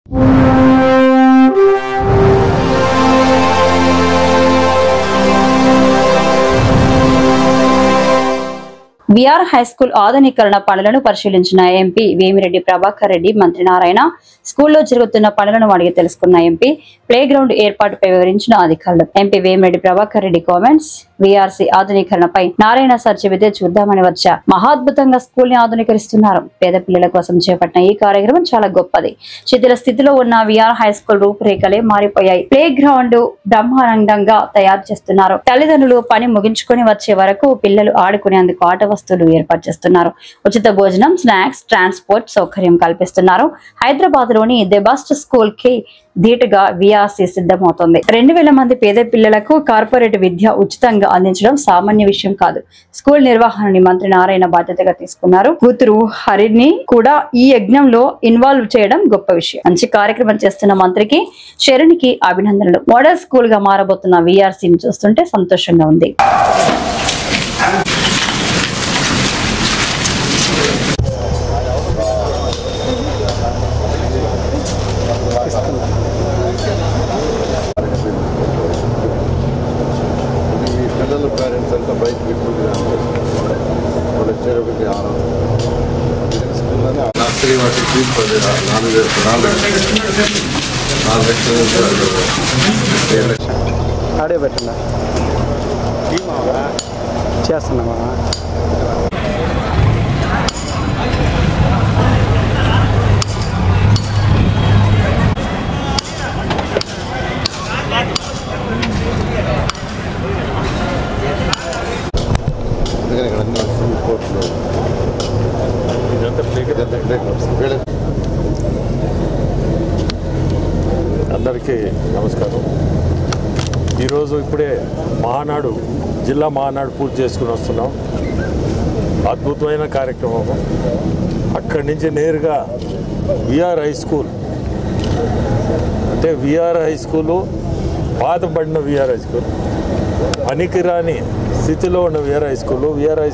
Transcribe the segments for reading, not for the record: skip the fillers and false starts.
VR high school ఆధునీకరణ పనులను పరిశీలించిన ఎంపీ వేమిరెడ్డి ప్రభాకర్ రెడ్డి మంత్రి నారాయణ స్కూల్లో జరుగుతున్న పనులను అడిగి తెలుసుకున్న ఎంపీ ప్లే గ్రౌండ్ ఏర్పాటుపై వివరించిన అధికారులు. MP Vemireddy Prabhakar Reddy comments. VRC ఆధునీకరణపై నారాయణ సార్ చెబితే చూద్దామని వచ్చా. మహాద్భుతంగా స్కూల్ ని ఆధునీకరిస్తున్నారు. పేద పిల్లల కోసం చేపట్టిన ఈ కార్యక్రమం చాలా గొప్పది. శిథిల స్థితిలో ఉన్న విఆర్ హై స్కూల్ రూపురేఖలే మారిపోయాయి. ప్లే గ్రౌండ్ బ్రహ్మాండంగా తయారు చేస్తున్నారు. తల్లిదండ్రులు పని ముగించుకొని వచ్చే వరకు పిల్లలు ఆడుకునేందుకు ఆట వస్తువులు ఏర్పాటు చేస్తున్నారు. ఉచిత భోజనం, స్నాక్స్, ట్రాన్స్పోర్ట్ సౌకర్యం కల్పిస్తున్నారు. హైదరాబాద్ లోని ది బెస్ట్ స్కూల్ కి ధీటుగా విఆర్సీ సిద్ధమవుతోంది. 2000 మంది పేద పిల్లలకు కార్పొరేట్ విద్య ఉచితంగా అందించడం సామాన్య విషయం కాదు. స్కూల్ నిర్వహణని మంత్రి నారాయణ బాధ్యతగా తీసుకున్నారు. కూతురు హరిని కూడా ఈ యజ్ఞంలో ఇన్వాల్వ్ చేయడం గొప్ప విషయం. మంచి కార్యక్రమం చేస్తున్న మంత్రికి, శరణికి అభినందనలు. మోడల్ స్కూల్ గా మారబోతున్న విఆర్సీని చూస్తుంటే సంతోషంగా ఉంది. పేరెంట్స్ అంతా బయట నర్సరీ వాటి ఫీజు 4 లక్షలు ఆడే పెట్టండి చేస్తున్నామా. అందరికీ నమస్కారం. ఈరోజు ఇప్పుడే మహానాడు, జిల్లా మహానాడు పూర్తి చేసుకుని వస్తున్నాం. అద్భుతమైన కార్యక్రమం. అక్కడి నుంచి నేరుగా విఆర్ హై స్కూల్, అంటే విఆర్ హై స్కూలు పాతబడిన విఆర్ హై స్కూల్, పనికిరాని స్థితిలో ఉన్న విఆర్ హై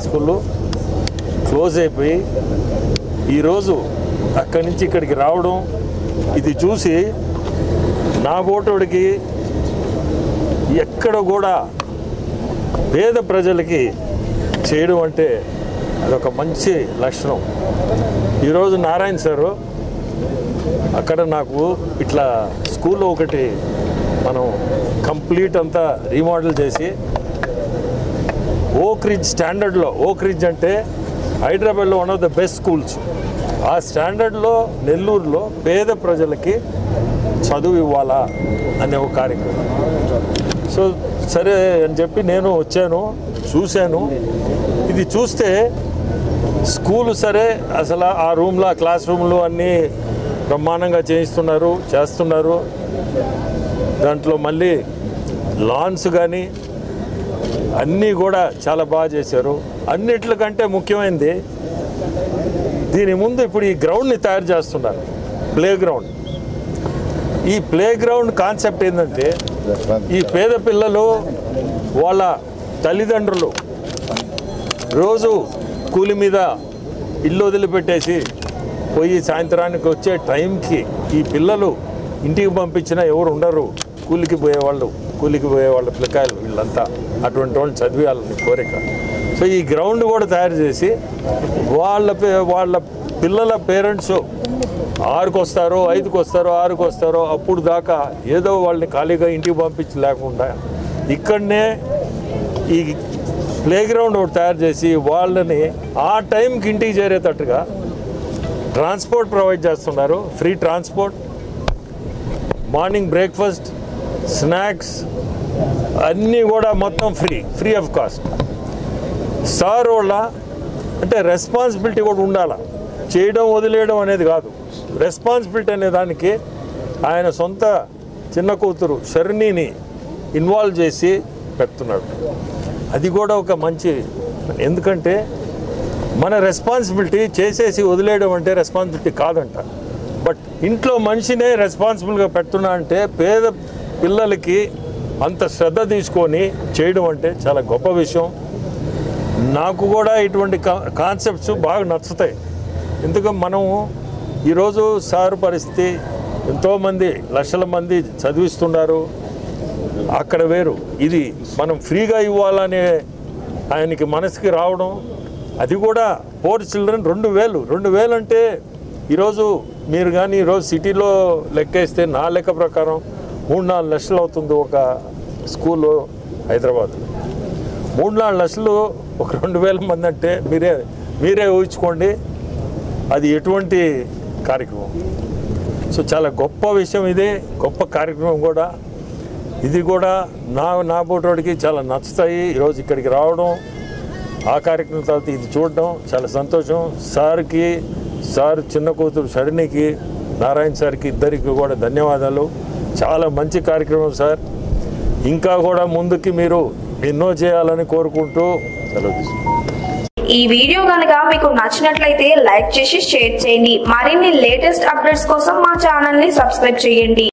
స్కూలు క్లోజ్ అయిపోయి ఈరోజు అక్కడి నుంచి ఇక్కడికి రావడం, ఇది చూసి నా ఓటోడికి ఎక్కడ కూడా పేద ప్రజలకి చేయడం అంటే అదొక మంచి లక్షణం. ఈరోజు నారాయణ సారు అక్కడ నాకు ఇట్లా స్కూల్లో ఒకటి మనం కంప్లీట్ అంతా రీమోడల్ చేసి ఓక్ రిడ్జ్ స్టాండర్డ్లో, ఓక్ రిడ్జ్ అంటే హైదరాబాద్లో one of the best schools, ఆ స్టాండర్డ్లో నెల్లూరులో పేద ప్రజలకి చదువు ఇవ్వాలా అనే ఒక కార్యక్రమం. సో సరే అని చెప్పి నేను వచ్చాను, చూశాను. ఇది చూస్తే స్కూలు సరే, అసలు ఆ రూమ్లో, క్లాస్ రూమ్లు అన్నీ బ్రహ్మాండంగా చేస్తున్నారు. దాంట్లో మళ్ళీ లాన్స్ కానీ అన్నీ కూడా చాలా బాగా చేశారు. అన్నిట్లకంటే ముఖ్యమైనది దీని ముందు ఇప్పుడు ఈ గ్రౌండ్ని తయారు చేస్తున్నారు, ప్లే గ్రౌండ్. ఈ ప్లే గ్రౌండ్ కాన్సెప్ట్ ఏంటంటే, ఈ పేద పిల్లలు వాళ్ళ తల్లిదండ్రులు రోజు కూలి మీద ఇల్లు వదిలిపెట్టేసి పోయి సాయంత్రానికి వచ్చే టైంకి ఈ పిల్లలు ఇంటికి పంపించినా ఎవరు ఉండరు, కూలికి పోయేవాళ్ళ పిల్లకాయలు వీళ్ళంతా, అటువంటి వాళ్ళు చదివేయాలని కోరిక. సో ఈ గ్రౌండ్ కూడా తయారు చేసి వాళ్ళ పిల్లల పేరెంట్స్ 6కి వస్తారో, 5కి వస్తారో, 6కి వస్తారో, అప్పుడు దాకా ఏదో వాళ్ళని ఖాళీగా ఇంటికి పంపించలేకుండా ఇక్కడనే ఈ ప్లే గ్రౌండ్ ఒకటి తయారు చేసి వాళ్ళని ఆ టైంకి ఇంటికి చేరేటట్టుగా ట్రాన్స్పోర్ట్ ప్రొవైడ్ చేస్తున్నారు. Free transport, morning breakfast, snacks అన్నీ కూడా మొత్తం ఫ్రీ ఆఫ్ కాస్ట్. సార్ వాళ్ళ అంటే రెస్పాన్సిబిలిటీ కూడా ఉండాలి, చేయడం వదిలేయడం అనేది కాదు. రెస్పాన్సిబిలిటీ అనే దానికి ఆయన సొంత చిన్న కూతురు శరణిని ఇన్వాల్వ్ చేసి పెడుతున్నాడు. అది కూడా ఒక మంచి, ఎందుకంటే మన రెస్పాన్సిబిలిటీ చేసేసి వదిలేయడం అంటే రెస్పాన్సిబిలిటీ కాదంట. బట్ ఇంట్లో మనిషినే రెస్పాన్సిబుల్గా పెడుతున్నా అంటే పేద పిల్లలకి అంత శ్రద్ధ తీసుకొని చేయడం అంటే చాలా గొప్ప విషయం. నాకు కూడా ఇటువంటి కాన్సెప్ట్స్ బాగా నచ్చుతాయి. ఎందుకంటే మనం ఈరోజు సార్ పరిస్థితి ఎంతోమంది లక్షల మంది చదివిస్తున్నారు. అక్కడ వేరు, ఇది మనం ఫ్రీగా ఇవ్వాలనే ఆయనకి మనసుకి రావడం. అది కూడా పోర్ చిల్డ్రన్ 2,000 అంటే ఈరోజు మీరు కానీ ఈరోజు సిటీలో లెక్కేస్తే నా లెక్క ప్రకారం 3-4 లక్షలు అవుతుంది ఒక స్కూలు హైదరాబాద్లో. 3-4 లక్షలు ఒక 2,000 మంది అంటే మీరే ఊహించుకోండి అది ఎటువంటి కార్యక్రమం. సో చాలా గొప్ప విషయం, ఇది గొప్ప కార్యక్రమం కూడా. ఇది కూడా నా బోటోడికి చాలా నచ్చుతాయి ఈరోజు ఇక్కడికి రావడం, ఆ కార్యక్రమం తర్వాత ఇది చూడడం చాలా సంతోషం. సార్ చిన్న కూతురు షరిణికి, నారాయణ సార్కి ఇద్దరికి కూడా ధన్యవాదాలు. చాలా మంచి కార్యక్రమం సార్. ఇంకా కూడా ముందుకి మీరు ఎన్నో చేయాలని కోరుకుంటూ సెలవు తీసుకుంటాం. ఈ వీడియో కనుక మీకు నచ్చినట్లయితే లైక్ చేసి షేర్ చేయండి. మరిన్ని లేటెస్ట్ అప్డేట్స్ కోసం మా ఛానల్ ని సబ్స్క్రైబ్ చేయండి.